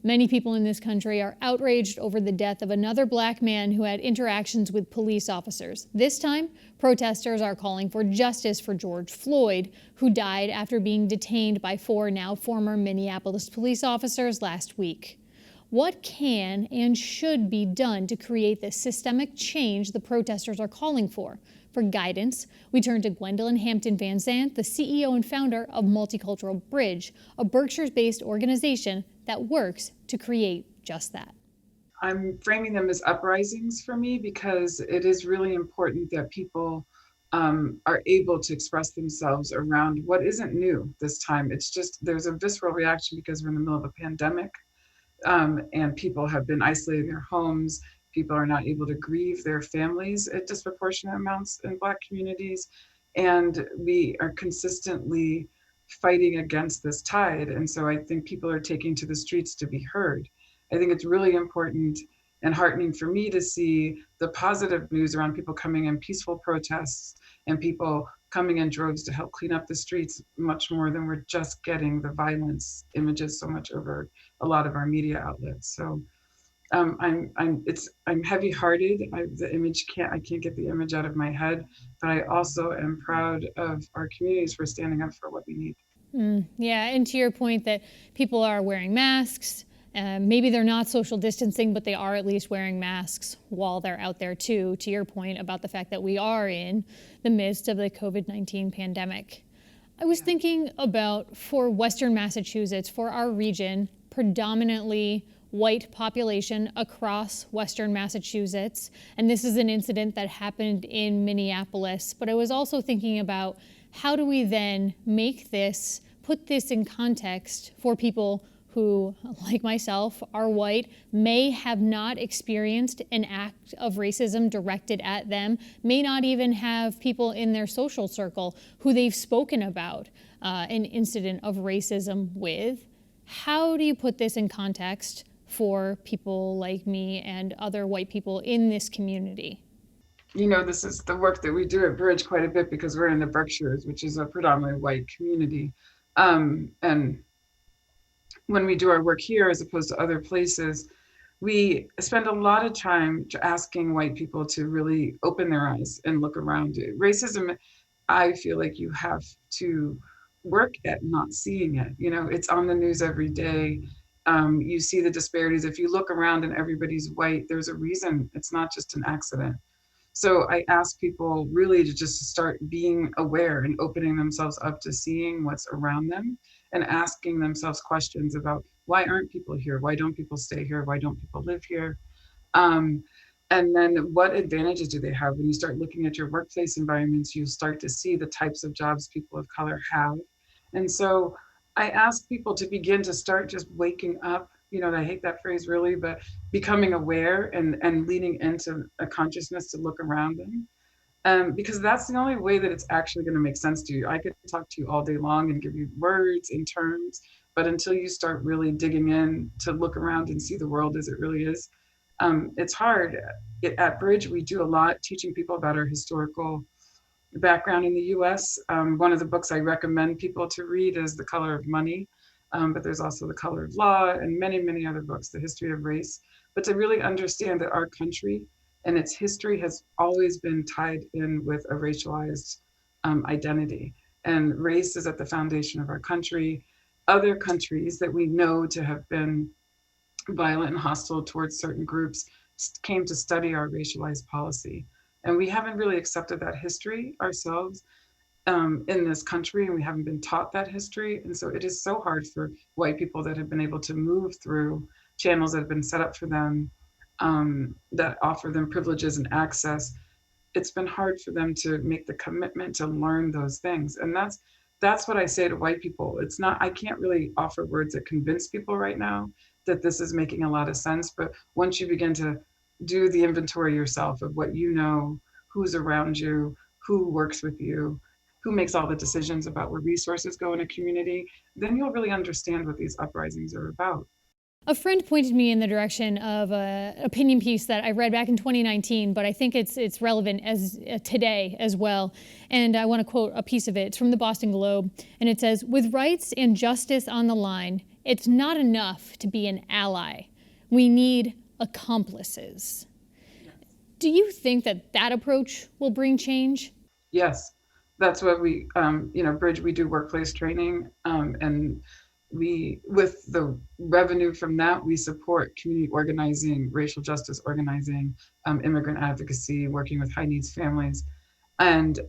Many people in this country are outraged over the death of another black man who had interactions with police officers. This time, protesters are calling for justice for George Floyd, who died after being detained by 4 now former Minneapolis police officers last week. What can and should be done to create the systemic change the protesters are calling for? For guidance, we turn to Gwendolyn Hampton VanSant, the CEO and founder of Multicultural BRIDGE, a Berkshires-based organization that works to create just that. I'm framing them as uprisings for me because it is really important that people are able to express themselves around what isn't new this time. It's just there's a visceral reaction because we're in the middle of a pandemic and people have been isolated in their homes. People are not able to grieve their families at disproportionate amounts in Black communities. And we are consistently fighting against this tide. And so I think people are taking to the streets to be heard. I think it's really important and heartening for me to see the positive news around people coming in peaceful protests and people coming in droves to help clean up the streets much more than we're just getting the violence images so much over a lot of our media outlets. So I'm heavy-hearted. I can't get the image out of my head, but I also am proud of our communities for standing up for what we need. Yeah, and to your point that people are wearing masks, maybe they're not social distancing, but they are at least wearing masks while they're out there too, to your point about the fact that we are in the midst of the COVID-19 pandemic. I was thinking about for Western Massachusetts, for our region, predominantly white population across Western Massachusetts. And this is an incident that happened in Minneapolis. But I was also thinking about how do we then put this in context for people who, like myself, are white, may have not experienced an act of racism directed at them, may not even have people in their social circle who they've spoken about an incident of racism with. How do you put this in context for people like me and other white people in this community? You know, this is the work that we do at Bridge quite a bit because we're in the Berkshires, which is a predominantly white community. And when we do our work here, as opposed to other places, we spend a lot of time asking white people to really open their eyes and look around. Racism, I feel like you have to work at not seeing it. You know, it's on the news every day. You see the disparities. If you look around and everybody's white, there's a reason. It's not just an accident. So I ask people really to just start being aware and opening themselves up to seeing what's around them and asking themselves questions about why aren't people here? Why don't people stay here? Why don't people live here? And then what advantages do they have? When you start looking at your workplace environments, you start to see the types of jobs people of color have. And so I ask people to begin to start just waking up. You know, I hate that phrase really, but becoming aware and leaning into a consciousness to look around them. Because that's the only way that it's actually going to make sense to you. I could talk to you all day long and give you words and terms, but until you start really digging in to look around and see the world as it really is, it's hard. At Bridge, we do a lot teaching people about our historical background in the US. One of the books I recommend people to read is The Color of Money, but there's also The Color of Law and many, many other books, The History of Race. But to really understand that our country and its history has always been tied in with a racialized identity. And race is at the foundation of our country. Other countries that we know to have been violent and hostile towards certain groups came to study our racialized policy. And we haven't really accepted that history ourselves in this country, and we haven't been taught that history. And so it is so hard for white people that have been able to move through channels that have been set up for them, that offer them privileges and access. It's been hard for them to make the commitment to learn those things. And that's what I say to white people. It's not, I can't really offer words that convince people right now that this is making a lot of sense. But once you begin to do the inventory yourself of what you know, who's around you, who works with you, who makes all the decisions about where resources go in a community, then you'll really understand what these uprisings are about. A friend pointed me in the direction of an opinion piece that I read back in 2019, but I think it's relevant as today as well. And I want to quote a piece of it. It's from the Boston Globe, and it says, "With rights and justice on the line, it's not enough to be an ally. We need accomplices. Do you think that that approach will bring change? Yes, that's what we, Bridge, we do workplace training, and with the revenue from that, we support community organizing, racial justice organizing, immigrant advocacy, working with high needs families. And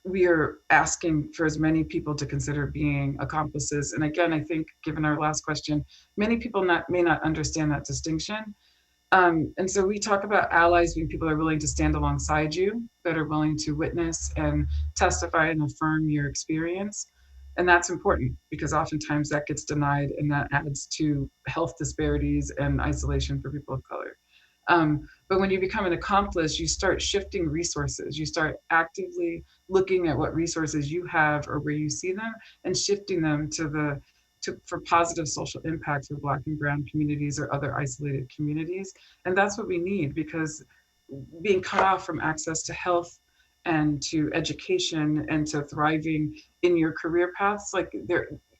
we are asking for as many people to consider being accomplices. And again, I think given our last question, many people may not understand that distinction. And so we talk about allies being people that are willing to stand alongside you, that are willing to witness and testify and affirm your experience. And that's important because oftentimes that gets denied and that adds to health disparities and isolation for people of color. But when you become an accomplice, you start shifting resources. You start actively looking at what resources you have or where you see them and shifting them for positive social impact for Black and Brown communities or other isolated communities. And that's what we need, because being cut off from access to health and to education and to thriving in your career paths,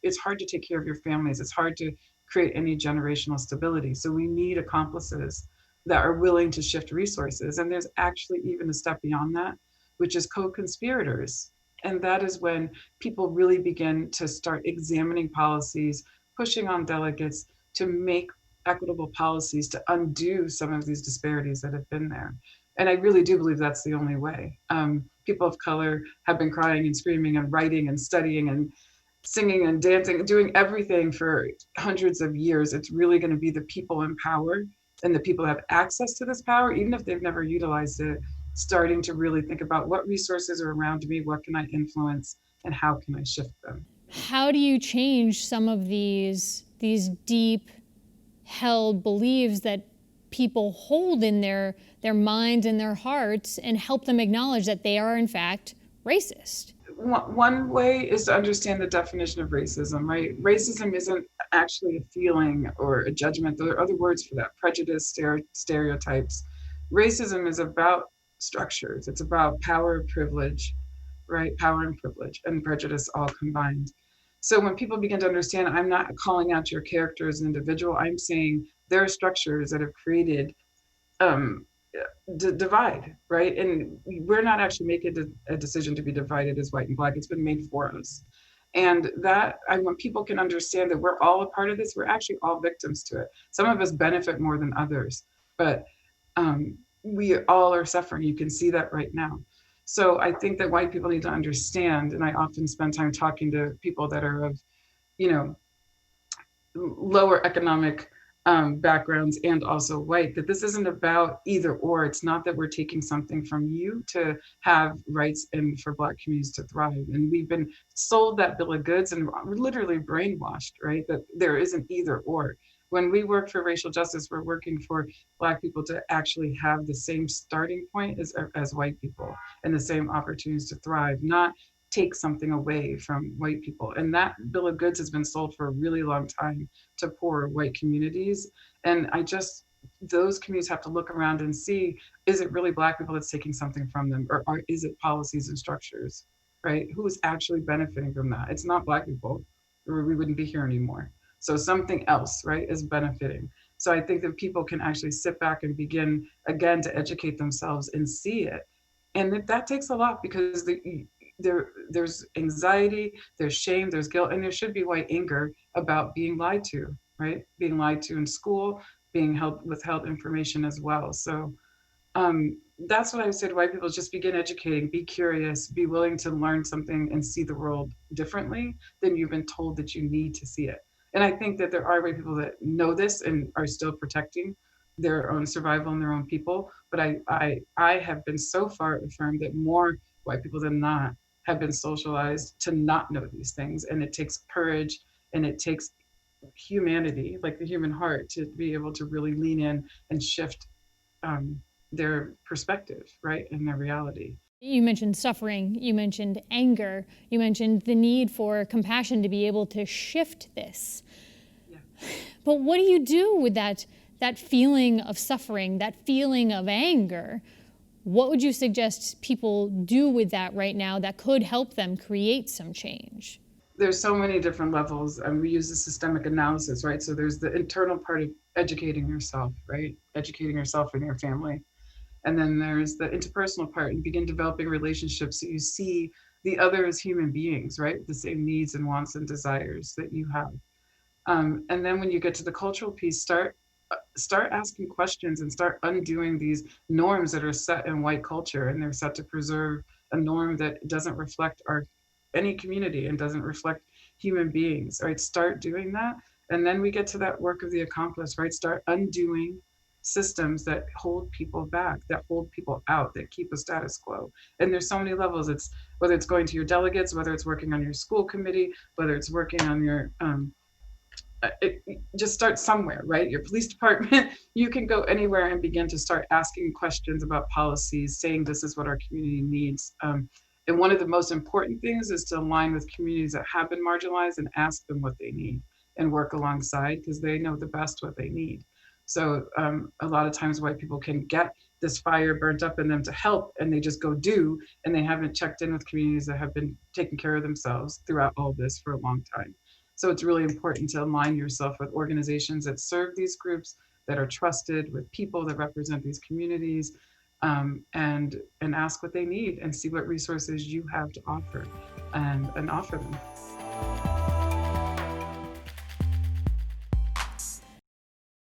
it's hard to take care of your families. It's hard to create any generational stability. So we need accomplices that are willing to shift resources. And there's actually even a step beyond that, which is co-conspirators. And that is when people really begin to start examining policies, pushing on delegates to make equitable policies to undo some of these disparities that have been there. And I really do believe that's the only way. People of color have been crying and screaming and writing and studying and singing and dancing and doing everything for hundreds of years. It's really going to be the people in power and the people who have access to this power, even if they've never utilized it, starting to really think about what resources are around me, what can I influence, and how can I shift them. How do you change some of these deep held beliefs that people hold in their minds and their hearts and help them acknowledge that they are in fact racist? One way is to understand the definition of racism, right? Racism isn't actually a feeling or a judgment. There are other words for that: prejudice, stereotypes. Racism is about structures. It's about power, privilege, right? Power and privilege and prejudice all combined. So when people begin to understand, I'm not calling out your character as an individual, I'm saying there are structures that have created divide, right? And we're not actually making a decision to be divided as white and Black. It's been made for us. And that, when people can understand that we're all a part of this, we're actually all victims to it. Some of us benefit more than others, but we all are suffering. You can see that right now. So I think that white people need to understand, and I often spend time talking to people that are of, lower economic backgrounds and also white, that this isn't about either or. It's not that we're taking something from you to have rights and for Black communities to thrive. And we've been sold that bill of goods and literally brainwashed, right? That there isn't either or. When we work for racial justice, we're working for Black people to actually have the same starting point as white people and the same opportunities to thrive, not take something away from white people. And that bill of goods has been sold for a really long time to poor white communities. And those communities have to look around and see, is it really Black people that's taking something from them? Or is it policies and structures, right? Who's actually benefiting from that? It's not Black people, or we wouldn't be here anymore. So something else, right, is benefiting. So I think that people can actually sit back and begin again to educate themselves and see it. And that takes a lot, because there's anxiety, there's shame, there's guilt, and there should be white anger about being lied to, right? Being lied to in school, being withheld information as well. So that's what I would say to white people: just begin educating, be curious, be willing to learn something and see the world differently than you've been told that you need to see it. And I think that there are white people that know this and are still protecting their own survival and their own people. But I have been so far affirmed that more white people than not have been socialized to not know these things. And it takes courage and it takes humanity, like the human heart, to be able to really lean in and shift their perspective, right, and their reality. You mentioned suffering, you mentioned anger, you mentioned the need for compassion to be able to shift this. Yeah. But what do you do with that feeling of suffering, that feeling of anger? What would you suggest people do with that right now that could help them create some change? there's so many different levels, and we use the systemic analysis, right? So there's the internal part of educating yourself, right? Educating yourself and your family. And then there's the interpersonal part. You begin developing relationships so you see the other as human beings, right? The same needs and wants and desires that you have. And then when you get to the cultural piece, start asking questions and start undoing these norms that are set in white culture, and they're set to preserve a norm that doesn't reflect our any community and doesn't reflect human beings, right? Start doing that, and then we get to that work of the accomplice, right? Start undoing systems that hold people back, that hold people out, that keep a status quo. And there's so many levels. It's whether it's going to your delegates, whether it's working on your school committee, whether it's working on your it, just start somewhere, right? Your police department, you can go anywhere and begin to start asking questions about policies, saying this is what our community needs. And one of the most important things is to align with communities that have been marginalized and ask them what they need and work alongside, because they know the best what they need. So a lot of times white people can get this fire burnt up in them to help, and they just go do, and they haven't checked in with communities that have been taking care of themselves throughout all this for a long time. So it's really important to align yourself with organizations that serve these groups, that are trusted, with people that represent these communities, and ask what they need and see what resources you have to offer, and offer them.